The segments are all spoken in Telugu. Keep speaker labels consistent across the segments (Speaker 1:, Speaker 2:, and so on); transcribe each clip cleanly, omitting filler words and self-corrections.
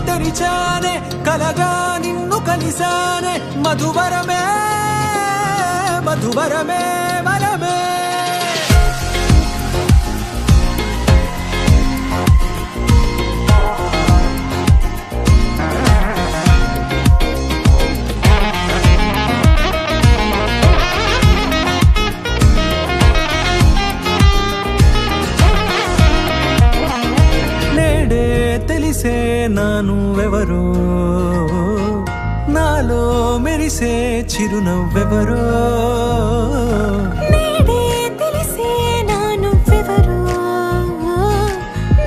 Speaker 1: తెరిచానే కలగా నిన్ను కలిసానే మధువరమే మధువరమే వరమే తెలిసే నానువెవరో నాలో మెరిసే చిరునవ్వెవరో
Speaker 2: నేడే తెలిసే నానువెవరో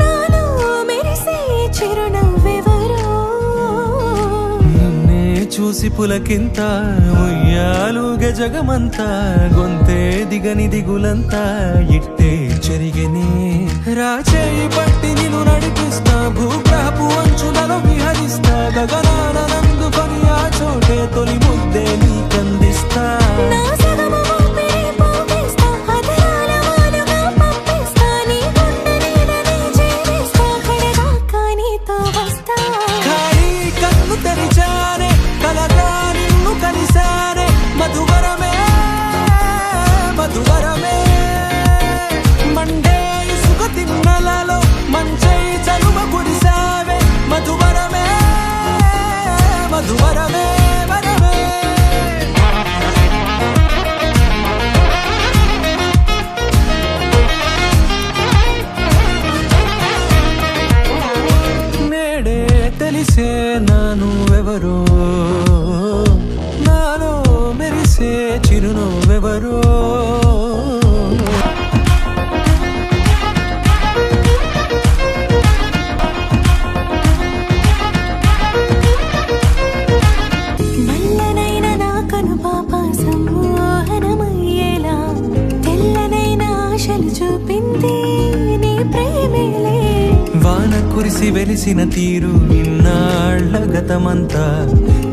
Speaker 2: నాలో మెరిసే చిరునవ్వెవరో
Speaker 1: నిన్నే చూసి పులకింత ఉయ్యాలుగ జగమంతా గొంతే దిగని దిగులంతా ఇట్టే చెరిగనే రాచేయి పట్టి నిన్ను నడిపిస్తా భూగ్రహపు అంచులలో విహరిస్తా గగనాన నందుకొని ఆ చోటే తొలి ముద్దే నీకందిస్తా
Speaker 2: నా సగము ఊపిరి పోగిస్తా హృదయాల వాలుగా పంపిస్తా నీ గుండె నీడనే జీవిస్తా కడదాకా నీతో వస్తా
Speaker 1: ఖాళీ కన్ను తెరిచానే కలగా నిన్ను కలిసానే మధువరమే మధువరమే మండే ఇసుక తిన్నెలలో మంచై చలువ కురిసావే మధువరమే మధువరమే వరమే నేడే తెలిసే నానువెవరో నాలో మెరిసే చిరునవ్వెవరో
Speaker 2: నల్లనైన నా కనుపాప సమ్మోహనమయ్యేలా తెల్లనైన ఆశలు చూపింది నీ ప్రేమేలే
Speaker 1: వాన కురిసి వెలిసిన తీరు ఇన్నాళ్ల గతమంతా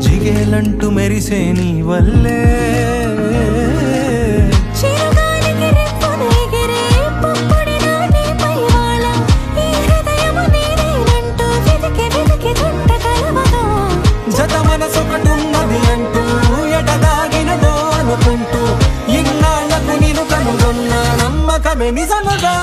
Speaker 1: జిగేలంటూ మెరిసే నీ వల్లే
Speaker 2: చిరుగాలికి రెప్పున ఎగిరే పుప్పొడిన నీపై వాల ఈ హృదయము నీదేనంటూ వెతికి వెతికి చుట్ట కలవగా
Speaker 1: జత మనసొకటున్నది అంటూ ఎటదాగినదో అనుకుంటూ ఇన్నాళ్లకు నేను కనుగొన్న నమ్మకమే నిజముగా